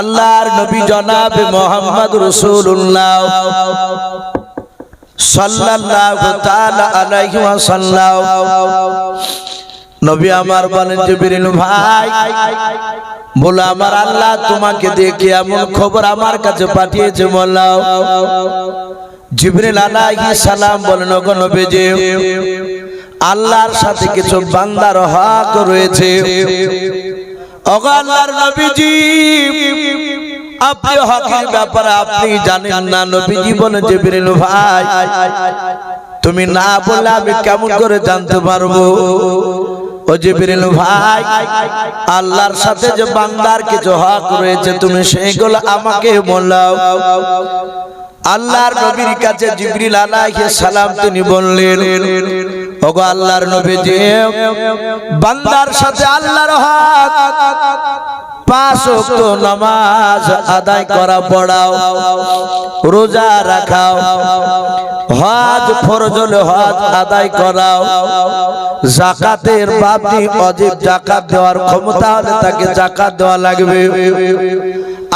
আল্লাহর নবী জনাবে মুহাম্মদ রাসূলুল্লাহ সাল্লাল্লাহু তাআলা আলাইহি ওয়াসাল্লাম নবী আমার বলেন জিবরিল ভাই বলে আমার আল্লাহ তোমাকে দেখে এমন খবর আমার কাছে পাঠিয়েছে বললাম। জিবরিল আলাইহিস সালাম বলেন ওগো নবীজি আল্লাহর সাথে কিছু বান্দার হক রয়েছে। ওগো আল্লাহর নবীজি আপনি হকের ব্যাপারে আপনি জানেন না। নবীজি বলেন জিবরিল ভাই তুমি না বললে আমি কেমন করে জানতে পারবো? ও জিবরিল ভাই আল্লাহর সাথে যে বান্দার কিছু হক রয়েছে তুমি সেইগুলো আমাকে বলো। আল্লাহর নবীর কাছে জিবরিল আলাইহিস সালাম তিনি বললেন ওগো আল্লাহর নবীজি বান্দার সাথে আল্লাহর হক 5 ওয়াক্ত নামাজ আদায় করা পড়াও, রোজা রাখাও, হজ ফরজ হলে হজ আদায় করাও, যাকাতের বাবদি ওয়াজিব যাকাত দেওয়ার ক্ষমতা হলে তাকে যাকাত দেওয়া লাগবে।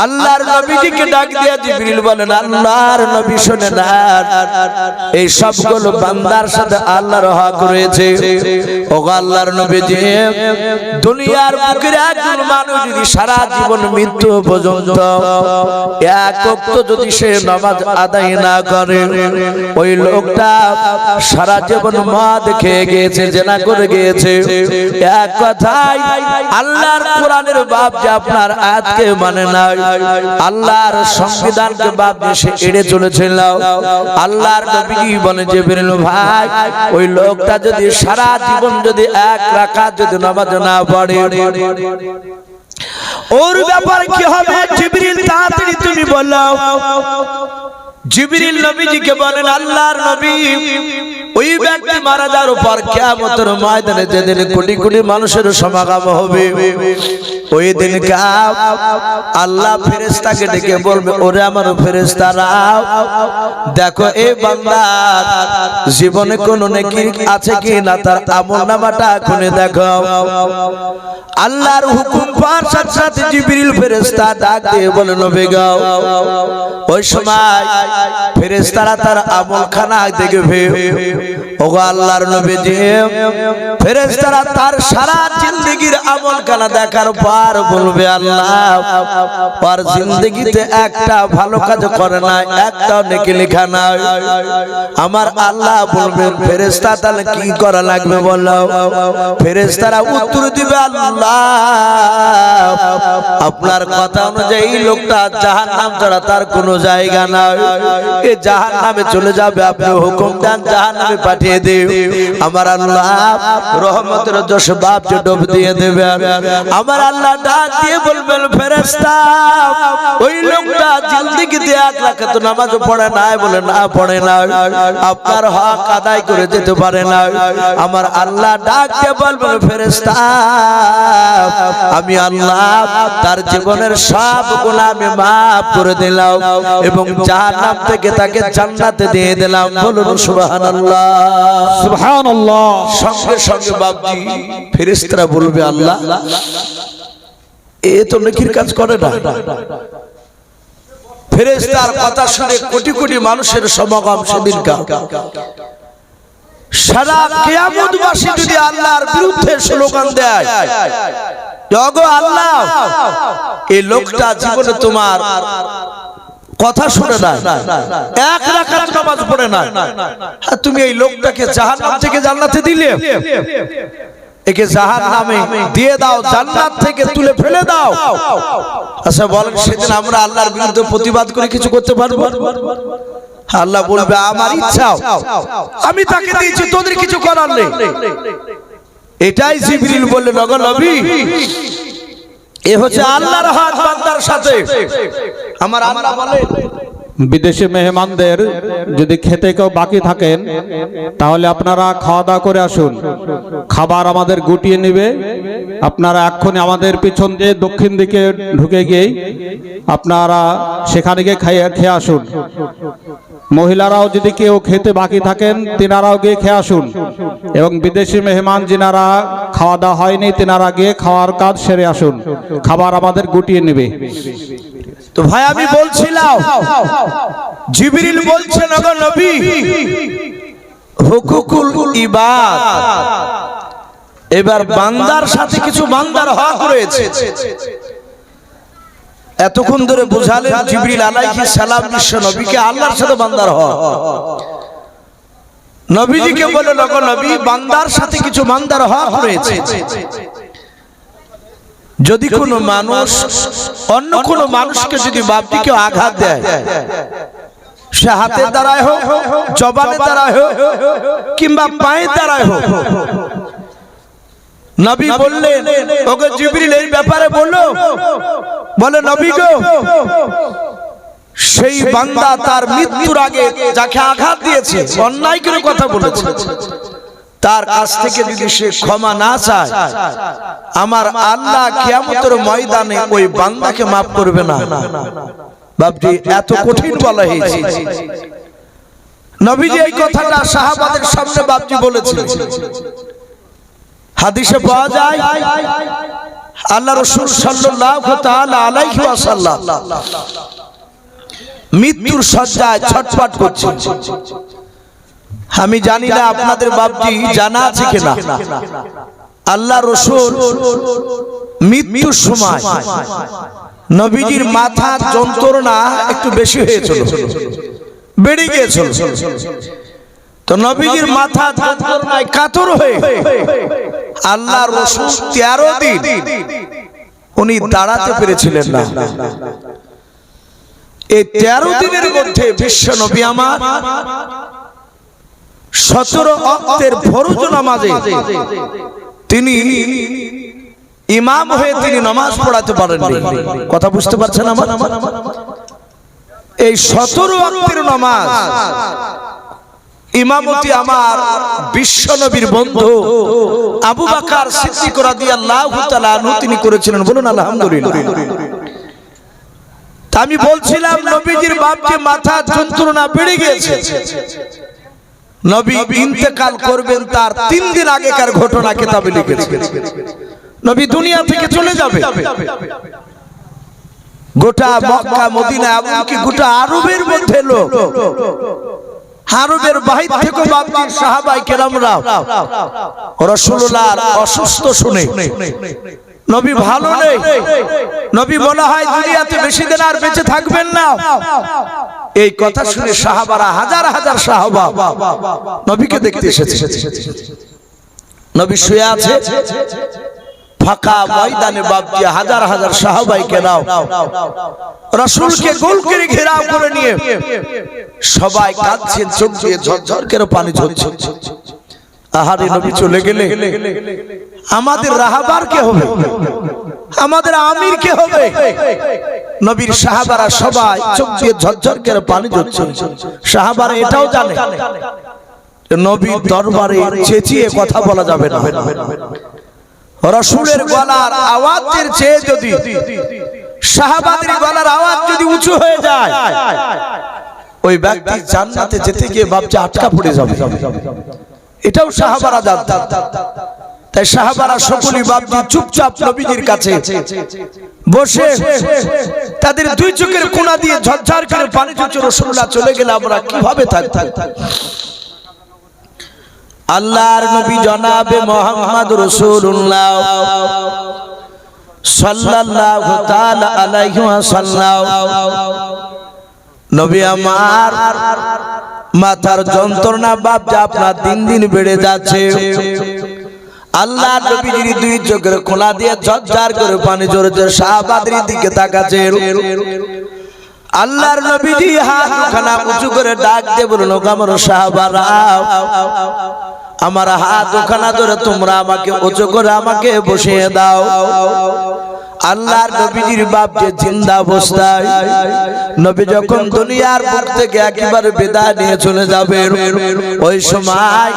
আল্লাহর নবীজিকে ডাক দিয়া জিবরিল বলেন আল্লাহর নবী শুনে না এই সবগুলো বান্দার সাথে আল্লাহর হক রয়েছে। ওগো আল্লাহর নবীজি দুনিয়ার বুকের একজন মানুষ যদি সারা জীবন মৃত্যু পর্যন্ত এক ওয়াক্ত যদি সে নামাজ আদায় না করে ওই লোকটা সারা জীবন মদ খেয়ে গিয়েছে, জেনা করে গিয়েছে। এক কথায় আল্লাহর কোরআনের বাপ যে আপনার আয়াতকে মানে না, আল্লাহর সংবিধানকে বাপ যে সে এড়ে চলেছিল। আল্লাহর নবী বলেন জিবরিল ভাই ওই লোকটা যদি সারা জীবন যদি এক রাকাত যদি নামাজ না পড়ে ওর ব্যাপারে কি হবে? জিবরিল তাড়াতাড়ি তুমি বলো। জিবরিল নবীজিকে বলেন আল্লাহর নবী ওই ব্যক্তি মারা যাওয়ার পর কিয়ামতের ময়দানে যেদিন কোটি কোটি মানুষের সমাগম হবে ওই দিন আল্লাহ ফেরেশতাকে ডেকে বলবে ওরে আমার ফেরেশতারা দেখো এই বান্দার জীবনে কোনো নেকি আছে কি না তার আমলনামাটা খুলে দেখো। আল্লাহর হুকুম পাওয়ার সাথে সাথে জিবরিল ফেরেশতা ডাক দিয়ে বলে নবী গো ওই সময় ফেরেশতারা তার আমলখানা দেখবে। ওগো আল্লাহর নবীজি ফেরেশতারা তার সারা জিন্দেগীর আমলখানা দেখার পর বলবে আল্লাহ তার জিন্দেগিতে একটা ভালো কাজ করে না, একটাও নেকি লেখা নাই। আমার আল্লাহ বলবেন ফেরেশতা তাহলে কি করা লাগবে বলো? ফেরেশতারা উত্তর দিবে আল্লাহ আপনার কথা অনুযায়ী এই লোকটা জাহান্নাম ছাড়া তার কোনো জায়গা নাই, এ জাহান্নামে চলে যাবে। আপনি হুকুম দেন জাহান্নামে পাঠিয়ে দিন। আমার আল্লাহ রহমতের যশ বাপ ডুব দিয়ে দেবে। আমার আল্লাহ ডাক দিয়ে বলবেন ফেরেশতা ওই লোকটা জিন্দেগিতে 1 রাকাত নামাজ পড়ে নাই বলে না পড়ে না, আপনার হক আদায় করে যেতে পারে না। আমার আল্লাহ ডাক দিয়ে বলবেন ফেরেশতা আমি আল্লাহ তার জীবনের সব গুনাহ আমি মাফ করে দিলাম এবং জাহান্নাম থেকে তাকে জান্নাতে দিয়ে দিলাম। বলুন সুবহানাল্লাহ সুবহানাল্লাহ। সঙ্গে সঙ্গে বাপজি ফেরেশতারা বলবে আল্লাহ এ তো নেকির কাজ করে না। ফেরেশতার কথা শুনে কোটি কোটি মানুষের সমাগম সেদিনকার। সারা কিয়ামতবাসী যদি আল্লাহর বিরুদ্ধে স্লোগান দেয় ওগো আল্লাহ এই লোকটা জীবনে তোমার কথা শুনে না, 1 রাকাত নামাজ পড়ে না, তুমি এই লোকটাকে জাহান্নাম থেকে জান্নাতে দিলে, একে জাহান্নামে দিয়ে দাও, জান্নাত থেকে তুলে ফেলে দাও। আচ্ছা বলেন সেদিন আমরা আল্লাহর বিরুদ্ধে প্রতিবাদ করে কিছু করতে পারবো? আল্লাহ বলবে আমার ইচ্ছা আমি তাকে দিয়েছি, তোদের কিছু করার নেই। এটাই জিবরিল বললেন ওগো নবী এ হচ্ছে আল্লাহর হক বান্দার সাথে। আমার আল্লাহ বলে বিদেশি মেহমানদের যদি খেতে কেউ বাকি থাকেন তাহলে আপনারা খাওয়া দাওয়া করে আসুন, খাবার আমাদের গুটিয়ে নেবে। আপনারা এক্ষুনি আমাদের পিছন দিয়ে দক্ষিণ দিকে ঢুকে গিয়ে আপনারা সেখানে গিয়ে খেয়ে আসুন। মহিলারাও যদি কেউ খেতে বাকি থাকেন তেনারাও গিয়ে খেয়ে আসুন, এবং বিদেশি মেহমান যিনারা খাওয়া দাওয়া হয়নি তেনারা গিয়ে খাওয়ার কাজ সেরে আসুন, খাবার আমাদের গুটিয়ে নেবে। তো ভাই আমি বলছিলাম জিবরিল বলছেন ওগো নবী হুকুকুল ইবাদ, এবার বান্দার সাথে কিছু বান্দার হক রয়েছে। এতক্ষণ ধরে বুঝালেন জিবরিল আলাইহিস সালাম বিশ্ব নবীকে আল্লাহর সাথে বান্দার হক। নবীজিকে বলে ওগো নবী বান্দার সাথে কিছু বান্দার হক রয়েছে। যদি কোনো মানুষ অন্য কোনো মানুষকে যদি বাপটিকে আঘাত দেয়, সে হাতের দ্বারায় হোক, জবানের দ্বারায় হোক, কিংবা পায়ের দ্বারায় হোক, নবী বললেন ওগো জিবরিল এই ব্যাপারে বলো, বলে নবী গো সেই বান্দা তার মৃত্যুর আগে যাকে আঘাত দিয়েছে, অন্যায় করে কথা বলেছে, তার কাছ থেকে যদি সে ক্ষমা না চায় আমার আল্লাহ কিয়ামতের ময়দানে ওই বান্দাকে মাফ করবে না। বাপজি এত কঠিন বলা হয়েছে। নবীজি এই কথাটা সাহাবাদের সামনে বাপজি বলেছিলেন। হাদিসে পাওয়া যায় আল্লাহ রাসূল সাল্লাল্লাহু তাআলা আলাইহি ওয়াসাল্লাম মৃত্যুর শয্যায় ছটফট করছেন। আমি জানি না আপনাদের বাপজি জানা আছে কিনা, আল্লাহ রাসূল মৃত্যুর সময় নবীজির মাথার যন্ত্রণা একটু বেশি হয়েছিল, বেড়ে গিয়েছিল। তো নবীজির মাথা যন্ত্রণায় কাতর হয়ে আল্লাহ রাসূল 13 দিন উনি দাঁড়াতে পেরেছিলেন না। এই 13 দিনের মধ্যে বিশ্ব নবী আমার 17 ওয়াক্তের ফরজ নামাজে তিনি ইমাম হয়ে তিনি নামাজ পড়াতে পারেননি। কথা বুঝতে পারছেন আমার? এই 17 ওয়াক্তের নামাজ ইমামতি আমার বিশ্ব নবীর বন্ধু আবু বকর সিদ্দিক রাদিয়াল্লাহু তাআলা আনহু তিনি করেছিলেন। বলুন আলহামদুলিল্লাহ। আমি বলছিলাম নবীজির বাপকে মাথা যন্ত্রণা বেড়ে গিয়েছে, নবী ইন্তেকাল করবেন তার 3 দিন আগেকার ঘটনা কিতাবে লিখেছে। নবী দুনিয়া থেকে চলে যাবে। গোটা মক্কা মদিনা এমনকি গোটা আরবের মধ্যে লোক, আরবের বাহির থেকে বাপজি সাহাবায়ে কেরামরা রাসূলুল্লাহর অসুস্থ শুনে, নবী ভালো নেই, নবী বলা হয় দুনিয়াতে বেশি দিন আর বেঁচে থাকবেন না, এই কথা শুনে সাহাবারা হাজার হাজার সাহাবা নবীকে দেখতে এসেছে। নবী শুয়ে আছে ফাঁকা ময়দানে, বাপজি হাজার হাজার সাহাবায়ে কেরাম রাসূলকে গোল করে ঘেরাও করে নিয়ে সবাই কাঁদছেন, চোখ দিয়ে ঝরঝর করে পানি ঝরছে। আহারে নবী চলে গেলে আমাদের রাহবার কে হবে, আমাদের আমির কে হবে? নবীর সাহাবারা সবাই চোখ দিয়ে ঝরঝর করে পানি ঝরছে। সাহাবারা এটাও জানে নবীর দরবারে চেঁচিয়ে কথা বলা যাবে না। রাসূলের গলার আওয়াজের চেয়ে যদি সাহাবাদের গলার আওয়াজ যদি উঁচু হয়ে যায়, ওই ব্যক্তি জান্নাতে যেতে গিয়ে বাপজি আটকা পড়ে যাবে। এটাও সাহাবারা জানতেন। তাই সাহাবারা সকলেই বাপজি চুপচাপ নবীজির কাছে বসে তাদের দুই চোখের কোণা দিয়ে ঝরঝর করে পানি ঝরছে। রাসূলুল্লাহ চলে গেলে আমরা কিভাবে থাকতাম? আল্লাহর নবী জনাবে মুহাম্মদ রাসূলুল্লাহ সাল্লাল্লাহু তাআলা আলাইহি ওয়াসাল্লাম নবী আমার মাথার যন্ত্রণা বাপজি আপনার দিন দিন বেড়ে যাচ্ছে। আল্লাহ নবীজির দুই চোখের কোণা দিয়ে ঝরঝর করে পানি ঝরছে। সাহাবাদের দিকে তাকাচ্ছে। আল্লাহর নবীজি হাতখানা উঁচু করে ডাক দিয়ে বলল, আমার সাহাবারা আমার হাতখানা ধরে তোমরা আমাকে উঁচু করে আমাকে বসিয়ে দাও। আল্লাহর নবীজির বাপ যে জিন্দা অবস্থায়, নবী যখন দুনিয়ার বুক থেকে একেবারে বিদায় নিয়ে চলে যাবে, ওই সময়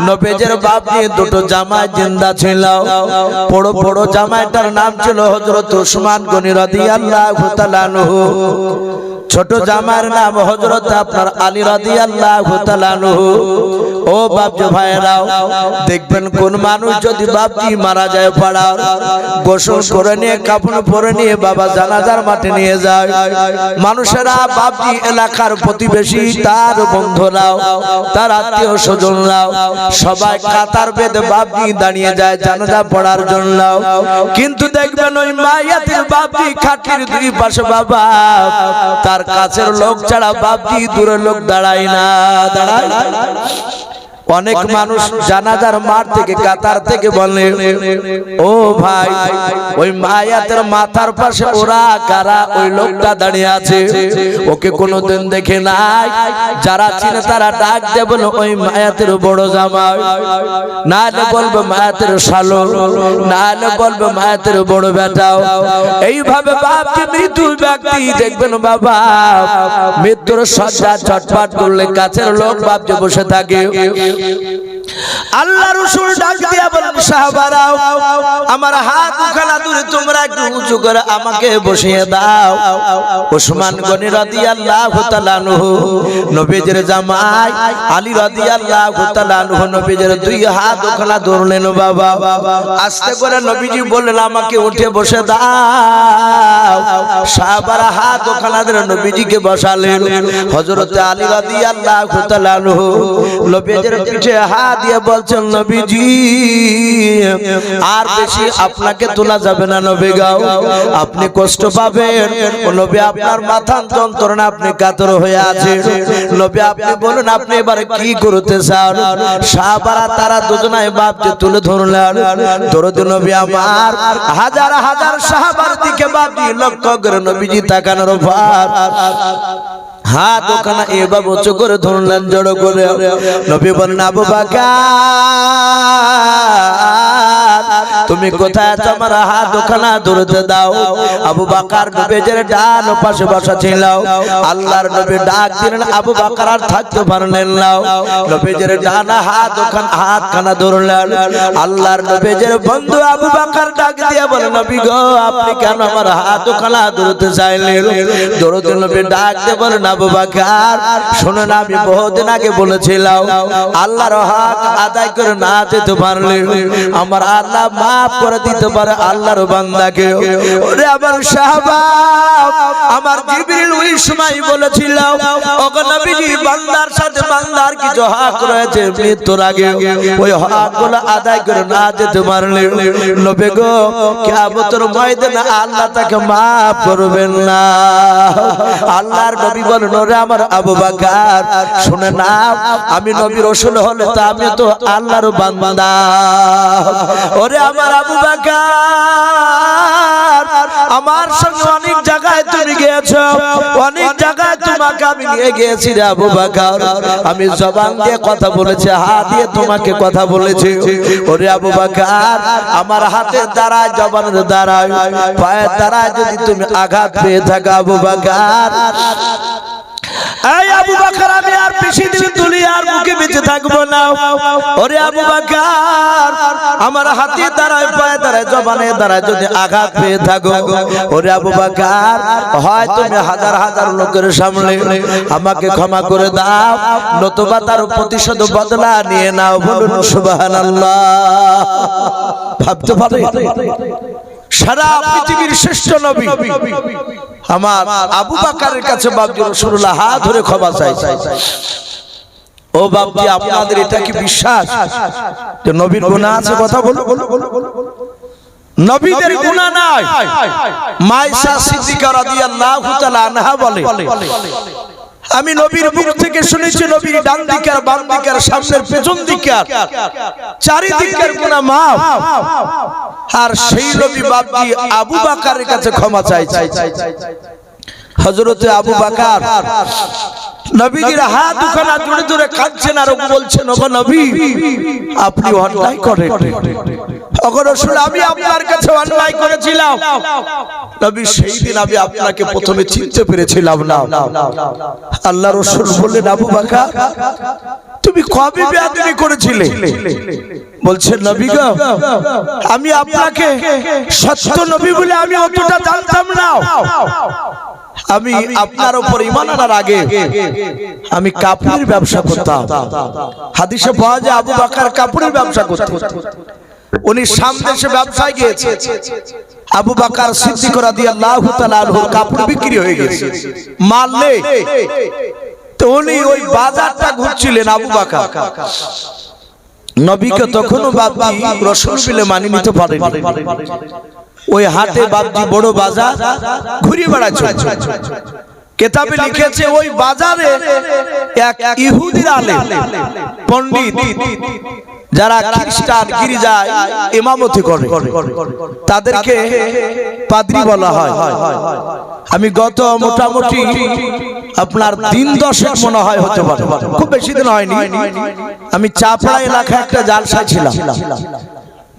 নবীজির বাপ নিয়ে দুটো জামাই জিন্দা ছিল। বড় বড় জামাইটার নাম ছিল হযরত ওসমান গনি রাদিয়াল্লাহু তাআলা আনহু। ছোট জামার নাম হযরত আপনার আলী রাদিয়াল্লাহু তাআলা আনহু। ও বাপজি ভাইরাও, দেখবেন কোন মানুষ যদি বাপজি মারা যায় পাড়ার, গোসল করে নিয়ে কাফন পরে নিয়ে বাবা জানাজার মাঠে নিয়ে যায়, মানুষেরা বাপজি এলাকার প্রতিবেশী তার বন্ধুরাও তার আত্মীয় স্বজনরাও সবাই কাতার বেঁধে বাপজি দাঁড়িয়ে যায় জানাজা পড়ার জন্য। কিন্তু দেখবেন ওই মাইয়াতের বাপজি খাটির দুই পাশে বাবা তার কাছের লোক ছাড়া বাপজি দূরের লোক দাঁড়ায় না, দাঁড়ায়। অনেক মানুষ জানাজার মাঠ থেকে কাতার থেকে বলে, ও ভাই ওই মায়াতের মাথার পাশে ওরা কারা, ওই লোকটা দাঁড়িয়ে আছে, ওকে কোনোদিন দেখে নাই। যারা চিনে তারা ডাক দিয়ে বলে ওই মায়াতের বড় জামাই, না হলে বলবে মায়াতের শালো, না হলে বলবে মায়াতের বড় বেটাও। এইভাবে বাপজি মৃত্যু ব্যক্তি দেখবেন বাবা মৃত্যুর শয্যা ছটফট করলে কাছের লোক বাপজি বসে থাকে। আল্লাহ রাসূল ডাক দিয়া বলেন, সাহাবারাও আমার হাত দুখানা দূরে তোমরা একটু উঁচু করে আমাকে বসিয়ে দাও। ওসমান গনি রাদিয়াল্লাহু তাআলা আনহু নবীজির জামাই আলী রাদিয়াল্লাহু তাআলা আনহু নবীজির দুই হাত দুখানা ধরলেন বাবা। আস্তে করে নবীজি বললেন আমাকে উঠে বসে দাও। সাহাবারা হাত দুখানা ধরে নবীজিকে বসালেন। হযরত আলী রাদিয়াল্লাহু তাআলা আনহু নবীজির পিঠে হাত দিয়ে বলছেন, নবীজি আর বেশি আপনাকে তোলা যাবে না নবী গো, আপনি কষ্ট পাবেন। ও নবী আপনার মাথার যন্ত্রণা, আপনি কাতর হয়ে আছেন। নবী আপনি বলুন আপনি এবারে কি করতে চান। সাহাবারা তারা দুজনাই বাপকে তুলে ধরলেন। দরুদ নবী আমার হাজার হাজার সাহাবার দিকে বাপজি লক্ষ্য করে নবীজি তাকানোর পর হাত ওখানে এভাবে উঁচু করে ধরলেন জড়ো করে। নবী বললেন, আবু বকর তুমি কোথায় আছো, আমার হাত ওখানে ধরতে দাও। আবু বকর নবীর ডান পাশে বসা ছিল। আল্লাহর নবী ডাক দিলেন, আবু বকর আর থাকতে পারলেন না। নবীর ডান হাত ওখানে হাতখানা ধরলেন। আল্লাহর নবীর বন্ধু আবু বকর ডাক দিয়ে বলে, নবী গো আপনি কেন আমার হাত ওখানে ধরতে চাইলেন? দরুদ নবী ডাক দিয়ে বলেন, আবু বকর শুনুন, আমি বহুদিন আগে বলেছিলাম আল্লাহর হক আদায় করে না যেতে পারলে আমার আল্লাহ মাফ করে দিতে পারে আল্লাহর বান্দাকে। ওরে আমার সাহাবা, আমার জিবরিল ওই সময় বলেছিল ওগো নবীজি বান্দার সাথে বান্দার কিছু হক রয়েছে, মৃত্যুর আগে ওই হকগুলো আদায় করে না যেতে পারলে নবী গো কিয়ামতের ময়দানে আল্লাহ তাকে মাফ করবেন না। আল্লাহর নবী বলেন, ওরে আমার আবু বকর শুনে না, আমি নবী রাসূল হলে তা আমি তো আল্লাহর বান্দা। ওরে আমার আবু বকর আমার সঙ্গে অনেক জায়গায় তুমি গিয়েছো, অনেক জায়গায় তোমাকে আমি নিয়ে গিয়েছি রে আবু বকর। আমি জবান দিয়ে কথা বলেছি, হাত দিয়ে তোমাকে কথা বলেছি। ওরে আবু বকর আমার হাতের দ্বারায় জবানের দ্বারায় পায়ের দ্বারায় যদি তুমি আঘাত পেয়ে থাকো আবু বকর, এই আবু বকর আমি আর বেশি দিন দুনিয়ার বুকে বেঁচে থাকবো না। ওরে আবু বকর আমার হাতে দ্বারায় পায়ে দ্বারায় জবানের দ্বারায় যদি আঘাত পেয়ে থাকো, ওরে আবু বকর হয় তুমি হাজার হাজার লোকের সামনে আমাকে ক্ষমা করে দাও, নতুবা তার প্রতিশোধ বদলা নিয়ে নাও। বলুন সুবহানাল্লাহ। ভাবতে পারে সারা পৃথিবীর শ্রেষ্ঠ নবী আমার আবু বকরের কাছে বাপজি রাসূলুল্লাহ হাত ধরে ক্ষমা চাইছে। ও বাপজি আপনাদের এটা কি বিশ্বাস যে নবীর গুনাহ আছে? কথা বলো। নবীদের গুনাহ নাই। মায়েশা সিদ্দিকা রাদিয়াল্লাহু তাআলা আনহা বলে, আমি নবীর মুখ থেকে শুনেছি নবীর ডান দিকে আর বাম দিকে আর সামনের পেছন দিকে চারিদিকের গুনাহ মাফ। আর সেই নবী বাপজি আবু বকরের কাছে ক্ষমা চাইছে। হযরত আবু বকর নবীজির হাত দুখানা জোরে জোরে কাঁদছেন আর বলছেন, ওগো নবী আপনি অন্যায় করেন। ওগো রাসূল আমি আপনার কাছে অন্যায় করেছিলাম। নবী সেই দিন আমি আপনাকে প্রথমে চিনতে পেরেছিলাম না। আল্লাহ রাসূল বললেন, আবু বকর তুমি কবে বেয়াদবি করেছিলে? বলছেন, নবী গো আমি আপনাকে সত্য নবী বলে আমি অতটা জানতাম না। আমি আপনার উপর ঈমান আনার আগে আমি কাপড়ের ব্যবসা করতাম। হাদিসে পাওয়া যায় আবু বকর কাপড়ের ব্যবসা করতেন। উনি শাম দেশে ব্যবসায় গিয়েছে। আবু বকর সিদ্দিক রাদিয়াল্লাহু তাআলা আনহু কাপড় বিক্রি হয়ে গেছে, মাল নেই। তো উনি ওই বাজারটা ঘুরছিলেন আবু বকর। নবীকে তখনও বাপজি রাসূল বলে মানি নিতে পারেনি। ওই হাটে বাপজি বড় বাজার ঘুরে বেড়াচ্ছে। কিতাবে লিখেছে ওই বাজারে এক ইহুদির আলেম পণ্ডিত, যারা খ্রিস্টান গির্জায় ইমামতি করে, তাদেরকে পাদ্রী বলা হয়। আমি গত মোটামুটি আপনার দিন 10 মনে হয় হতে পারে, খুব বেশি দিন হয়নি। আমি চাপড়া এলাকায় একটা জালসায় ছিলাম।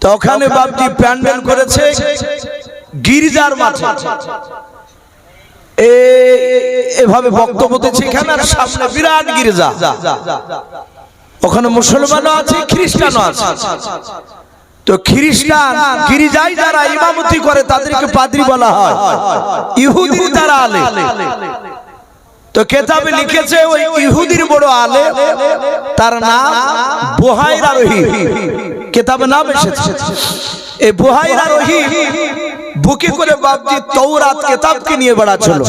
তো ওখানে বাপজি প্যান্ডেল করেছে গির্জার মাঠে। এভাবে বক্তব্য দিচ্ছে এখানে, আর সামনে বিরাট গির্জা। ওখানে মুসলমানও আছে, খ্রিস্টানও আছে। তো খ্রিস্টান গির্জায় যারা ইমামতি করে তাদেরকে পাদ্রী বলা হয়, ইহুদি তারা আলেম। তো কিতাবে লিখেছে ওই ইহুদির বড় আলেম, তার নাম বুহাইরা রহিম। কিতাবে নাম এসেছে। এই বুহাইরা রহিম বুকে করে বাপজি তাওরাত কিতাবকে নিয়ে বেড়াচ্ছিল।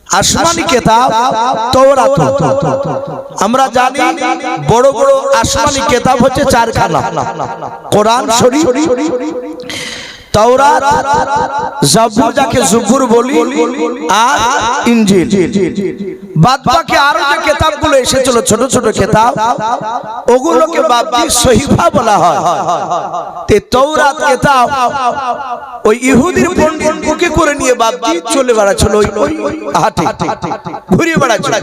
আসমানি কিতাব তাওরাত। আমরা জানি বড় বড় আসমানি কিতাব হচ্ছে 4খানা, কোরআন শরীফ, তাওরাত, জাবুর যাকে জুবুর বলি, আর ইনজিল। বাদ বাকি আরো যে কিতাবগুলো এসেছিল ছোট ছোট কিতাব, ওগুলোকে বাপজি সহিফা বলা হয়। তে তাওরাত কিতাব ওই ইহুদির পণ্ডিত বুকে করে নিয়ে বাপজি চলে বেড়াচ্ছিল, ওই হাটে ঘুরে বেড়াচ্ছিল।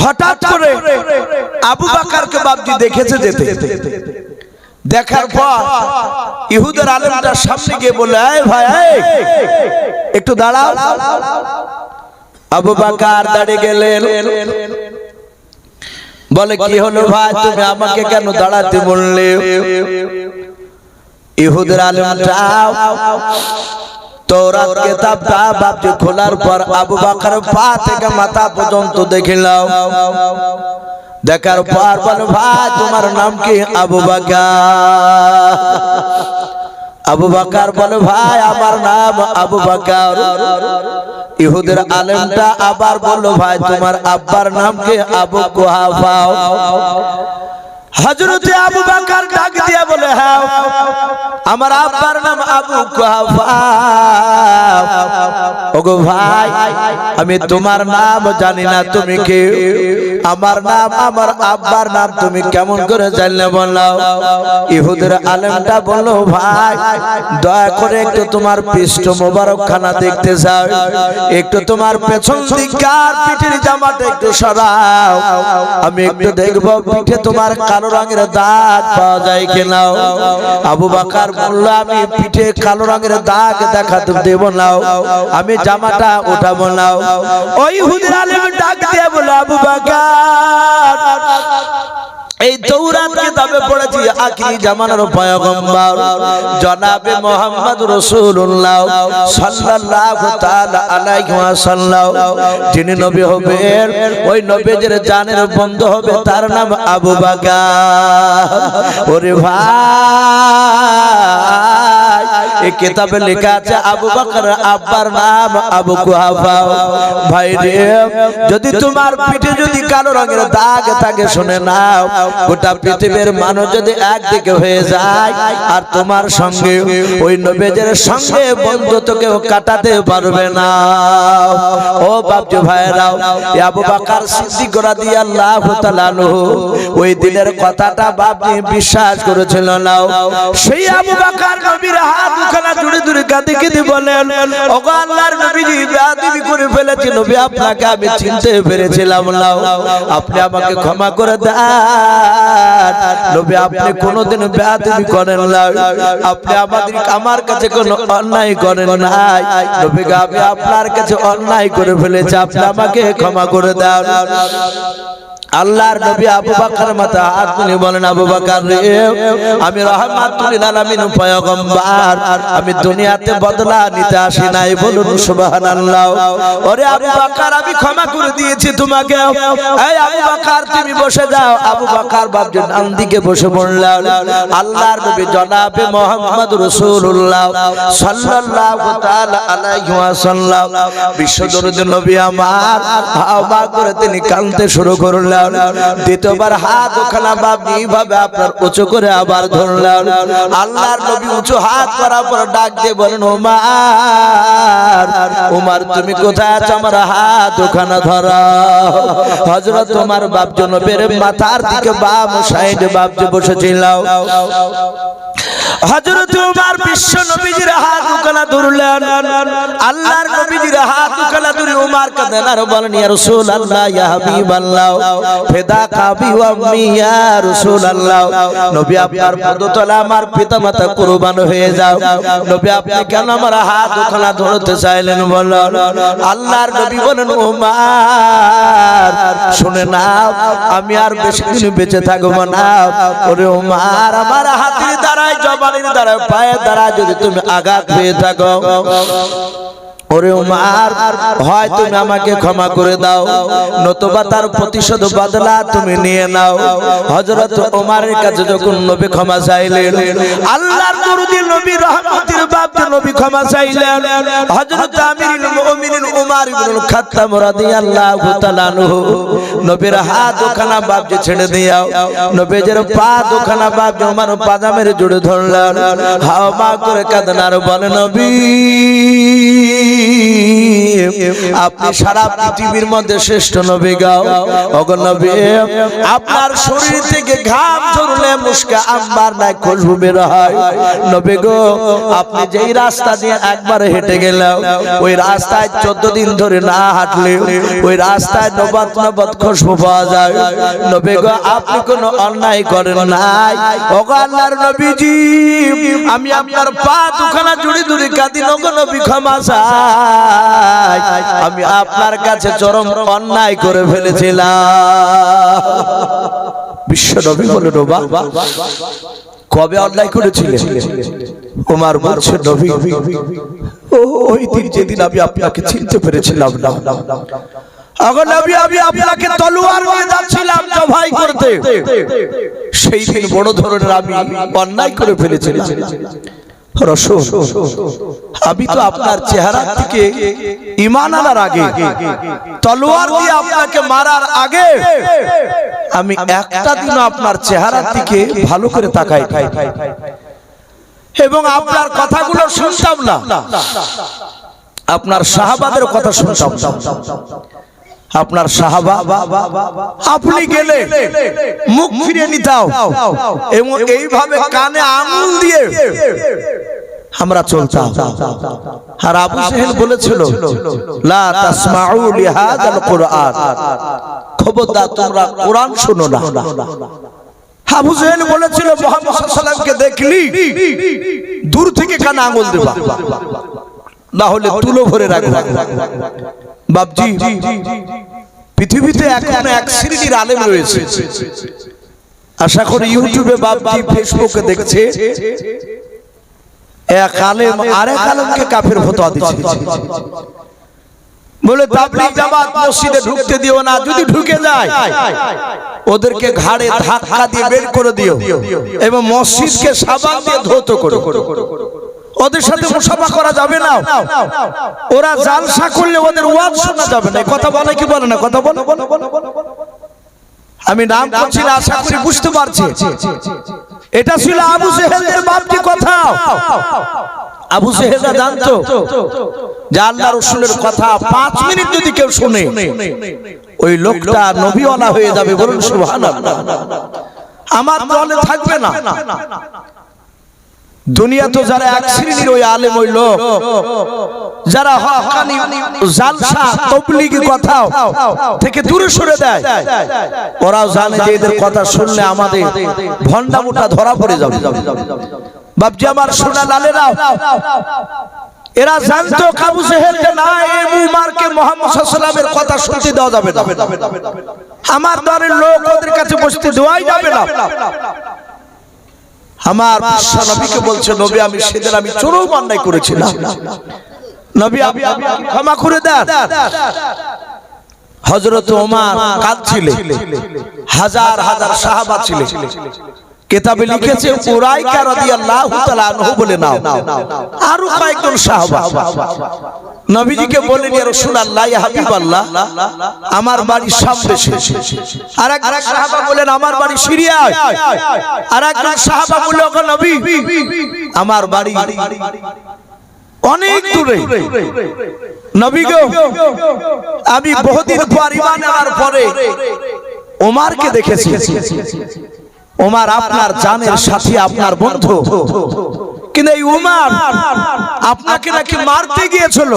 হঠাৎ করে আবু বকরকে বাপজি দেখেছে যেতে। দেখার পর ইহুদের আলেমটা সামনে গিয়ে বলল, এই ভাই একটু দাঁড়াও। আবু বকর দাঁড়িয়ে গেলেন। বলে, কি হলো ভাই, তুমি আমাকে কেন দাঁড়াতে বললে? ইহুদের আলেমটা তাওরাত কিতাবটা বাপজি খোলার পর আবু বকর পা থেকে মাথা পর্যন্ত দেখিলাম। দেখার পর বলে, ভাই তোমার নাম কি? আবু বকর। আবু বকর বলে, ভাই আমার নাম আবু বকর। ইহুদের আলেমটা আবার বলল, ভাই তোমার আব্বার নাম কি? আবু কুহাফা। হযরতে আবু বকর ডাক দিয়া বলে, হ্যাঁ আমার আব্বার নাম আবু কুহাফা। ওগো ভাই, আমি তোমার নাম জানি না, তুমি কে? আমার নাম, আমার আব্বার নাম তুমি কেমন করে জানলে বলো? ইহুদের আলেমটা বলল, ভাই দয়া করে একটু তোমার পৃষ্ঠ মোবারক খানা দেখতে চাও, একটু তোমার পেছন দিককার পিঠের জামাটা একটু সরাও, আমি একটু দেখবো পিঠে তোমার কালো রঙের দাগ পাওয়া যায় কিনা। আবু বকর বলল, আমি পিঠে কালো রঙের দাগ দেখাতে দেব না, আমি জামাটা উঠাবো না। ওই ইহুদির আলেম ডাক দিয়ে বলে, আবু বকর এই তাওরাত কিতাবে পড়েছি আখিরি জামানার পয়গম্বর জনাবে মুহাম্মদ রাসূলুল্লাহ সাল্লাল্লাহু তাআলা আলাইহি ওয়াসাল্লাম যিনি নবী হবেন, ওই নবীর জানের বন্ধু হবে, তার নাম আবু বকর। ওরে ভাই, এই কিতাবে লেখা আছে আবু বকর আব্বার নাম আবু কুহাফা। ভাই রে, যদি তোমার পিঠে যদি কালো রঙের দাগ থাকে, শুনে নাও, গোটা পৃথিবীর মানুষ যদি একদিকে হয়ে যায় আর তোমার সঙ্গে ওই নবীর সঙ্গে বন্ধুত্ব কেউ কাটাতে পারবে না। ও বাপজি ভাইরাও, আবু বকর সিদ্দিক রাদিয়াল্লাহু তাআলা আনহু ওই দিনের কথাটা বাপজি বিশ্বাস করেছিল না। সেই আবু বকর নবীর হাত দুখানা জুড়ে জুড়ে কাঁদে কেঁদে বলেন, ওগো আল্লাহর নবীজি, বেয়াদবি করে ফেলেছি নবী, আপনাকে আমি চিনতে পেরেছিলাম না, আপনি আমাকে ক্ষমা করে দেন নবী, আপনি কোনোদিন বেয়াদবি করেন না, আপনি আমার কাছে কোনো অন্যায় করেন নাই নবী, আমি আপনার কাছে অন্যায় করে ফেলেছি, আপনি আমাকে ক্ষমা করে দেন। আল্লাহর নবী আবু বকর মাথা হাত তুলে বলেন, আবু বকর রে, আমি রাহমাতুল লিল আলামিন পয়গম্বর, আমি দুনিয়াতে বদলা নিতে আসি নাই, বলুন সুবহানাল্লাহ। ওরে আবু বকর, আমি ক্ষমা করে দিয়েছি তোমাকে। এই আবু বকর তুমি বসে যাও। আবু বকর বাপজি ডান দিকে বসে পড়লেন। আল্লাহর নবী জনাবে মুহাম্মদ রাসূলুল্লাহ সাল্লাল্লাহু তাআলা আলাইহি ওয়াসাল্লাম বিশ্বদরুদ নবী আমার হাওয়া করে তিনি কাঁদতে শুরু করলেন। দ্বিতীয়বার হাত ওখানা বাপজি এইভাবে আপনার উঁচু করে আবার ধরলেন। আল্লাহর নবী উঁচু হাত করার পর ডাক দিয়ে বলেন, ওমর, ওমর তুমি কোথায় আছো? আমার হাত ওখানা ধরো। হযরত ওমর বাপজি নবীর মাথার দিকে বাম সাইডে বাপজি বসেছিল। হযরত ওমর বিশ্ব নবীজির হাত ওখানা ধরলেন। আল্লাহর নবীজির হাত ওখানা ধরে ওমর কাঁদেন আর বলেন, ইয়া রাসূলুল্লাহ, ইয়া হাবিবাল্লাহ, ফিদাকা বি ওয়া আম্মি ইয়া রাসূলুল্লাহ, নবী আপনার পদতলে আমার পিতামাতা কুরবান হয়ে যাও। নবী আপনি কেন আমার হাত ওখানা ধরতে চাইলেন বলেন? আল্লাহর নবী বলেন, ওমর শুনে নাও, আমি আর বেশি দিন বেঁচে থাকবো না। ওরে ওমর, আমার হাতের দ্বারাই জবানের দ্বারাই পায়ের দ্বারা যদি তুমি আঘাত পেয়ে থাকো, ওরে ওমর, হয় তুমি আমাকে ক্ষমা করে দাও, নতুবা তার প্রতিশোধ বদলা তুমি নিয়ে নাও। হযরত ওমরের কাছে যখন নবী ক্ষমা চাইলেন, আল্লাহর দরুদি নবী রহমতের বাপ নবী ক্ষমা চাইলেন। হযরত আমিরুল মুমিনিন ওমর ইবনুল খাত্তাব রাদিয়াল্লাহু তাআলা আনহু নবীর হাত ওখানা বাপজি ছেড়ে দিয়াও, নবীর পা ওখানা বাপজি ওমর পাজামের জুড়ে ধরলেন। হাওয়া করে কাঁদেন আর বলেন, নবী আপনি সারা পৃথিবীর মধ্যে শ্রেষ্ঠ নবী গাও। ওগো নবী, আপনার শরীর থেকে ঘাম ঝরলে মুশকে আম্বার নাই খুশবু বের হয়। নবী গো, আপনি যেই রাস্তা দিয়ে একবার হেঁটে গেলেন, ওই রাস্তায় 14 দিন ধরে না হাঁটলে ওই রাস্তায় নবত নবত খুশবু পাওয়া যায়। নবী গো, আপনি কোনো অন্যায় করেন নাই। ওগো আল্লাহর নবীজি, আমি আপনার পা দুখানা জুড়ে জুড়ে কাঁদি, ওগো নবী ক্ষমা চাই, আমি আপনার কাছে চরম অন্যায় করে ফেলেছিলাম। বিশ্ব নবী বলেন, বাবা কবে অন্যায় করেছিলেন? ওমর বলছে, নবী ওই দিন যেদিন আমি আপনাকে চিনতে পেরেছিলাম না। আগো নবী, আমি আপনাকে তলোয়ার নিয়ে যাচ্ছিলাম জবাই করতে, সেই দিন বড় ধরনের আমি অন্যায় করে ফেলেছিলাম। রাসূল, আমি তো আপনার চেহারা থেকে ঈমান আনার আগে, তলোয়ার দিয়ে আপনাকে মারার আগে আমি একটা দিন আপনার চেহারার দিকে ভালো করে তাকাই এবং আপনার কথাগুলো শুনতাম না, আপনার সাহাবাদের কথা শুনতাম। আপনার সাহাবা, আপনি গেলে মুখ ফিরিয়ে নিতাম এবং এইভাবে কানে আঙুল দিয়ে আমরা চলতাম। আর আবু জেহেল বলেছিল, লা তাসমাউ লিহাযাল কুরআন, খবরদার তোমরা কোরআন শোনো না। আবু জেহেল বলেছিল, মুহাম্মদ সাল্লাল্লাহু আলাইহি ওয়াসাল্লামকে দেখলি দূর থেকে কানে আঙুল দিবা, না হলে তুলো ভরে রাখবা। বাপজি, পৃথিবীতে এখন এক শ্রেণীর আলেম রয়েছে, আশা করি ইউটিউবে বাপজি ফেসবুকে দেখছে, এক আলেম আরেক আলেমকে কাফের ফতোয়া দিচ্ছে। বলে তাবলীগ জামাত মসজিদে ঢুকতে দিও না, যদি ঢুকে যায় ওদেরকে ঘাড়ে ধাক্কা দিয়ে বের করে দিও এবং মসজিদকে সাবান দিয়ে ধৌত করো। ওদের সাথে মুসাফা করা যাবে না, ওরা জালসা করলে ওদের ওয়াজ শোনা যাবে না। কথা বলে কি বলে না? কথা বলে। আমি নাম করছি না, আশা করি বুঝতে পারছি। এটা ছিল আবু জেহেলের বাপটি কথা। আবু জেহেল জানতো যে আল্লাহর রাসূলের কথা 5 মিনিট যদি কেউ শুনে ওই লোকটা নবীওয়ালা হয়ে যাবে। বলুন সুবহানাল্লাহ। আমার দলে থাকবে না। দুনিয়া তো যারা এক শ্রেণীর ওই আলেম, ওই লোক যারা হকানি জালসা তাবলীগী কথা থেকে দূরে সরে দেয়, ওরাও জানে যে এদের কথা শুনলে আমাদের ভন্ডামোটা ধরা পড়ে যাবে। বাপজি আমার সোনা লালেরা, এরা জানতো আবু জেহেল যে না, এই উমারকে মুহাম্মদ সাল্লাল্লাহু আলাইহি ওয়াসাল্লামের কথা শুনতে দেওয়া যাবে না, আমার দলের লোক ওদের কাছে বসতে দেওয়াই যাবে না। আমার বিশ্ব নবীকে বলছে, নবী আমি সেদিন আমি চরম অন্যায় করেছিলাম, নবী আপনি ক্ষমা করে দেন। হযরত ওমর কাঁদছিলেন, হাজার হাজার সাহাবা ছিলেন। কিতাবে লিখেছে উরাইকা রাদিয়াল্লাহু তাআলা আনহু বলে নাও, আরো কয়েকজন সাহাবা নবীজিকে বললেন, ইয়া রাসূলুল্লাহ ইয়া হাবিবাল্লাহ আমার বাড়ি শাম দেশে। আরেক সাহাবা বলেন আমার বাড়ি সিরিয়ায়। আরেক সাহাবা বলল ওগো নবী আমার বাড়ি অনেক দূরে। নবী গো আমি বহুদিন পর ঈমান আনার পরে ওমরকে দেখেছি। ওমর আপনার জানের সাথী, আপনার বন্ধু, কিন্তু এই ওমর আপনাকে নাকি মারতে গিয়েছিল,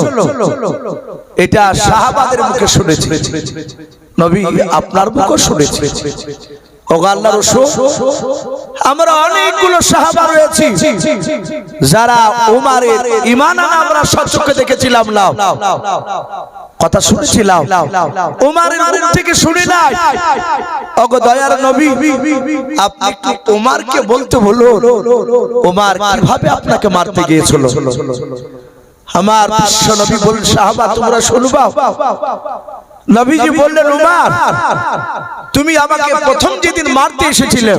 এটা সাহাবাদের মুখে শুনেছি, নবী আপনার মুখে শুনেছি। ওগো আল্লাহর রাসূল আমরা অনেকগুলো সাহাবা রয়েছি যারা ওমরের ঈমান আনা আমরা সচক্ষে দেখেছিলাম, না কথা শুনেছিলাম, ওমরের মুখ থেকে শুনি নাই। ওগো দয়ার নবী আপনি কি ওমরকে বলতে বলুন ওমর কিভাবে আপনাকে মারতে গিয়েছিল। আমার বিশ্ব নবী বলেন সাহাবা তোমরা শুনবা। নবীজি বললেন ওমর তুমি আমাকে প্রথম যেদিন মারতে এসেছিলে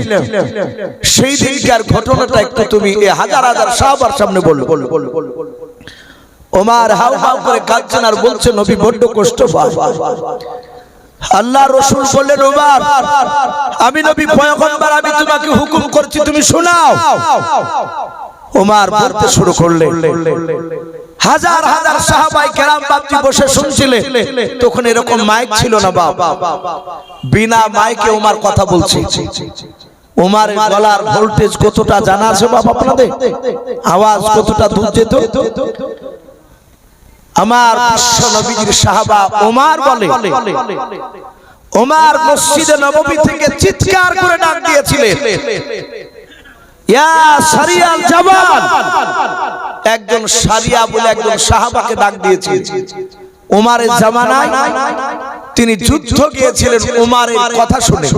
সেই দিনকার ঘটনাটা একটু তুমি এই হাজার হাজার সাহাবার সামনে বলো। ওমর হাউ হাউ করে কাঁদছেন আর বলছে নবী বড্ড কষ্ট পায়। আল্লাহর রাসূল বললেন ওমর আমি নবী পয়গম্বর, আমি তোমাকে হুকুম করছি তুমি শোনাও। ওমর বলতে শুরু করলেন, হাজার হাজার সাহাবায়ে কেরাম বাপজি বসে শুনছিলেন। তখন এরকম মাইক ছিল না বাপ, বিনা মাইকে ওমর কথা বলছে। ওমরের গলার ভোল্টেজ কতটা জানা আছে বাপ আপনাদের? আওয়াজ কতটা দূর যেত? আমার বিশ্ব নবীর সাহাবা ওমর বলে, ওমর মসজিদে নববী থেকে চিৎকার করে ডাক দিয়েছিলেন ইয়া সারিয়াল জাবান। একজন সারিয়া বলে একজন সাহাবাকে ডাক দিয়েছে। ওমরের জামানায় তিনি যুদ্ধ গিয়েছিলেন ওমরের কথা শুনে,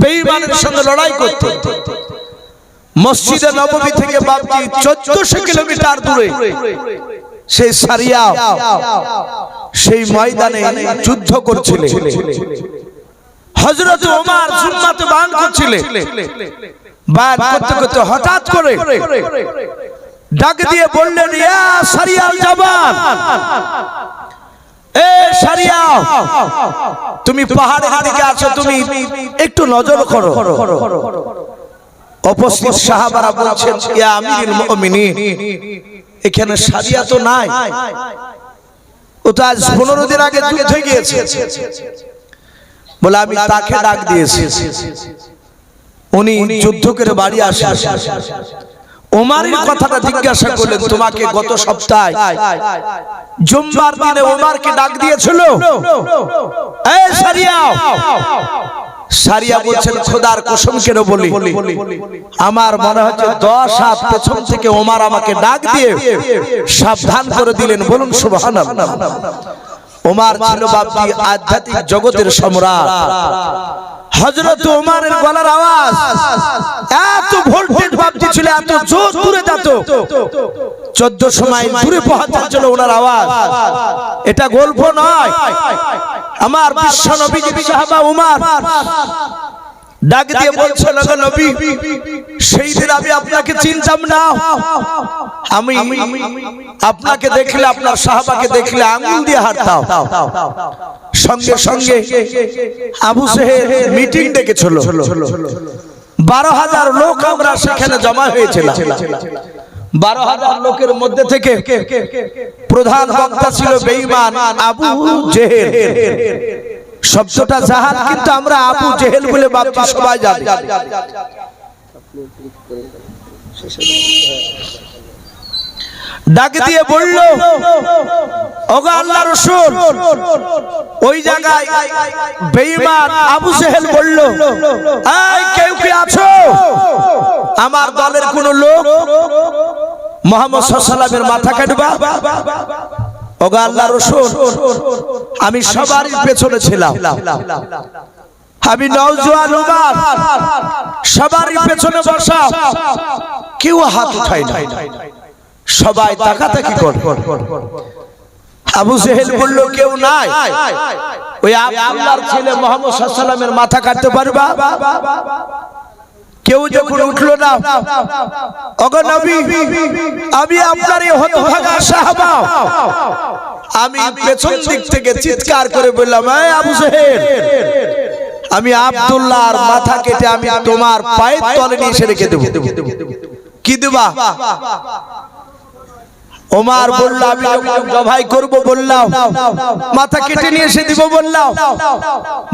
বেঈমানের সঙ্গে লড়াই করতে। মসজিদে নববী থেকে বাপজি 1400 কিলোমিটার দূরে সেই সারিয়া সেই ময়দানে যুদ্ধ করছিলেন। হযরত ওমর জুম্মাতে বায়ান করছিলেন। বায়ান করতে করতে হঠাৎ করে ডাক দিয়ে বললেন ইয়া সারিয়াল জাবান, এ সারিয়া তুমি পাহাড়ের দিকে আছো, তুমি একটু নজর করো। উপস্থিত সাহাবারা বলছেন ইয়া আমিরুল মুমিনিন এখানে সারিয়া তো নাই, ও তো আজ 15 দিন আগে যুদ্ধ হয়ে গিয়েছে। বলে আমি তাকে ডাক দিয়েছি, উনি যুদ্ধ করে বাড়ি আসেন। ওমরের কথাটা জিজ্ঞাসা করলেন তোমাকে গত সপ্তাহে জুম্মার দিনে ওমরকে ডাক দিয়েছিল? এই সারিয়া, সারিয়া বলছেন খোদার কসম কেন বলি আমার মনে হচ্ছে 10 হাত পেছন থেকে ওমর আমাকে ডাক দিয়ে সাবধান করে দিলেন। বলুন সুবহানাল্লাহ। ওমর ছিল বাপজি আধ্যাত্মিক জগতের সম্রাট। হযরত ওমরের গলার আওয়াজ এত ভোল্টেজ বাপজি ছিল, এত জোর দূরে যেত, 1400 মাইল দূরে পৌঁছার জন্য ওনার আওয়াজ। এটা গল্প নয়। আমার বিশ্ব নবীজি সাহাবা ওমর ডাক দিয়ে বলছেন ওগো নবী সেই দিন আমি আপনাকে চিনতাম না, আমি আপনাকে দেখলে আপনার সাহাবাকে দেখলে আঙ্গুল দিয়ে হাঁটতাম। সঙ্গে সঙ্গে আবু জেহেল মিটিং ডেকেছিল, 12,000 লোক আমরা সেখানে জমা হয়েছিল। 12,000 লোকের মধ্যে থেকে প্রধান বক্তা ছিল বেঈমান আবু জেহেল। শব্দটা জাহান কিন্তু আমরা আবু জেহেল বলে বাপজি সবাই জানি। ডাক দিয়ে বলল ওগো আল্লাহর রাসূল, ওই জায়গায় বেঈমান আবু জেহেল বলল এই কেউ কি আছো আমার দলের কোন লোক? মুহাম্মদ সাল্লাল্লাহু আলাইহি ওয়াসাল্লামের মাথা কাটবা। ওগো আল্লাহর রাসূল, আমি সবারই পেছনে ছিলাম, আমি নওজোয়ান উমর সবারই পেছনে বসা, কেউ হাত উঠায় না, সবাই তাকাতাকি করে। আবু জেহেল বলল কেউ নাই, ওই আব্দুল্লাহর ছেলে মুহাম্মদ সাল্লাল্লাহু আলাইহি ওয়াসাল্লামের মাথা কাটতে পারবা? কেউ যখন উঠলো না, ওগো নবী, আমি আপনার এই হতভাগা সাহাবা, আমি পেছন দিক থেকে চিৎকার করে বললাম, এই আবু জেহেল, আমি আব্দুল্লাহর মাথা কেটে আমি তোমার পায়ের তলে নিয়ে এসে রেখে দেব। কি দেবা? ওমর বলল, আমি জবাই করব বললাম, মাথা কেটে নিয়ে এসে দিব বললাম।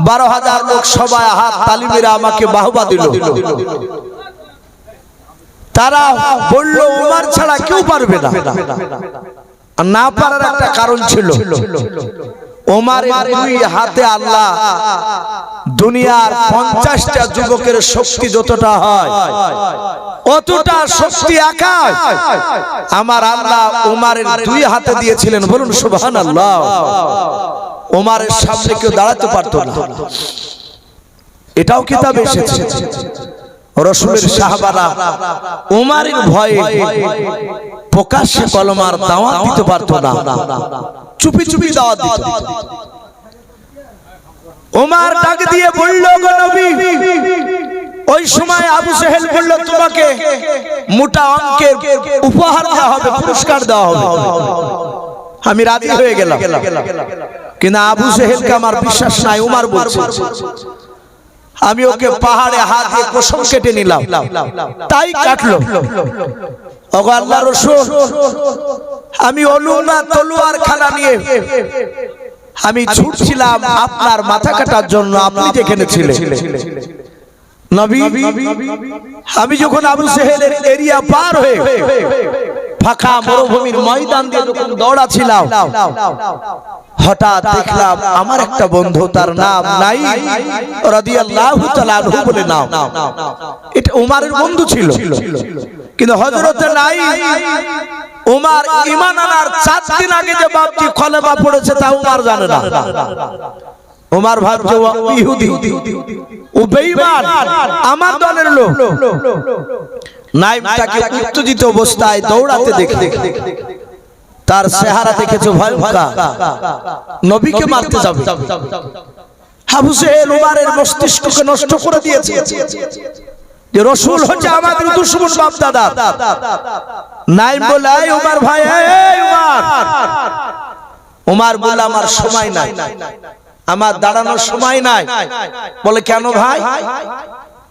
12,000 লোক সবাই হাত তালি মেরে আমাকে বাহবা দিল। তারা বলল ওমর ছাড়া কেউ পারবে না। না পারার একটা কারণ ছিল, ওমরের দুই হাতে আল্লাহ দুনিয়ার 50টা যুবকের শক্তি যতটা হয় অতটা শক্তি একা আমার আল্লাহ ওমরের দুই হাতে দিয়েছিলেন। বলুন সুবহানাল্লাহ। ওমরের সামনে কেউ দাঁড়াতে পারতো না, এটাও কিতাবে এসেছে। রাসূলের সাহাবারা ওমরের ভয়ে প্রকাশ্যে কলমার দাওয়াত দিতে পারতো না, চুপি চুপি দাওয়াত দিত। ওমর ডাক দিয়ে বলল, গো নবী, ওই সময় আবু জেহেল বলল, তোমাকে মোটা অঙ্কের উপহার দেওয়া হবে, পুরস্কার দেওয়া হবে। আমি রাজি হয়ে গেলাম, কিন্তু আবু জেহেলকে আমার বিশ্বাস নাই। ওমর বলছে, আমি ওকে পাহাড়ে হাত দিয়ে কসম কেটে নিলাম, তাই কাটলো। ওগো আল্লাহর রাসূল, আমি অলুনা তলোয়ার খানা নিয়ে আমি ছুটছিলাম আপনার মাথা কাটার জন্য, আপনি যেখানে ছিলেন। নবী, আমি যখন আবু জেহেলের এরিয়া পার হয়ে ফাঁকা মরুভূমির ময়দান দিয়ে যখন দৌড়াচ্ছিলাম, হঠাৎ দেখলাম আমার একটা বন্ধু, তার নাম নাই রাদিয়াল্লাহু তাআলা আনহু বলে নাম, এটা ওমরের বন্ধু ছিল। কিন্তু হযরত নাই ওমর ঈমান আনার 4 দিন আগে যে বাপজি কলেমা পড়েছে তা ওমর জানে না। ওমর ভাবছে ও ইহুদি, ও বেঈমান, আমার দলের লোক। নাইম তাকে উত্তেজিত অবস্থায় দৌড়াতে দেখে তার চেহারা দেখেছে ভয়ঙ্কর, নবীকে মারতে যাবে। আবু জেহেল ওমরের মস্তিষ্ককে নষ্ট করে দিয়েছে, যে রাসূল হচ্ছে আমাদের দুশমন বাপ দাদা। নাইম বলে, এই ওমর ভাই, এই ওমর। ওমর বলে, আমার সময় নাই, আমার দাঁড়ানোর সময় নাই। বলে, কেন ভাই?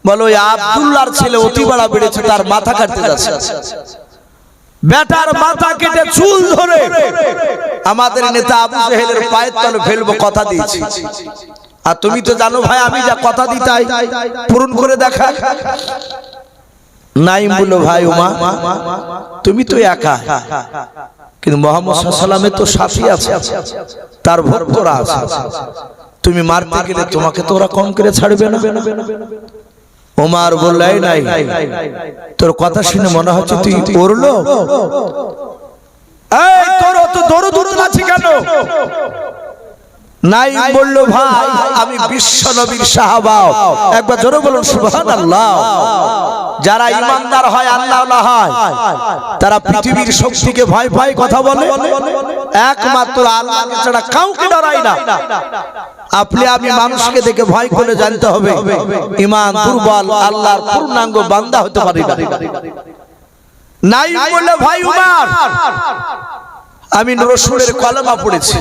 বলো, ওই আব্দুল্লাহর ছেলে অতি বাড়া বেড়েছে, তার মাথা কাটতে যাচ্ছে। বেটার মাথা কেটে চুল ধরে আমাদের নেতা আবু জেহেলের পায়ের তলে ফেলবো, কথা দিয়েছি। আর তুমি তো জানো ভাই, আমি যা কথা দিই তাই পূরণ করে দেখা। নাইম বলল, ভাই ওমর, তুমি তো একা, কিন্তু মুহাম্মদ সাল্লাল্লাহু আলাইহি ওয়াসাল্লামের তো সাথী আছে, তার ভক্তরা আছে, তুমি মারতে গেলে তোমাকে তো ওরা কম করে ছাড়বে না। ওমর বলল, এই নাই, তোর কথা শুনে মনে হচ্ছে তুই করলো, এই তোর তো দরদ আছে কেন? নাইম বলল, ভাই আমি বিশ্ব নবীর সাহাবা। একবার জোরে বলুন সুবহানাল্লাহ। যারা ইমানদার হয়, আল্লাহওয়ালা হয়, তারা পৃথিবীর শক্তিকে ভয় ভয় কথা বলে, একমাত্র আল্লাহকে ছাড়া কাউকে ডরায় না। আপনি আমি মানুষকে দেখে ভয় করে জানতে হবে ঈমান দুর্বল, আল্লাহর পূর্ণাঙ্গ বান্দা হতে পারি না। নাইম বলল, ভাই ওমর, আমি রাসূলের কলেমা পড়েছি।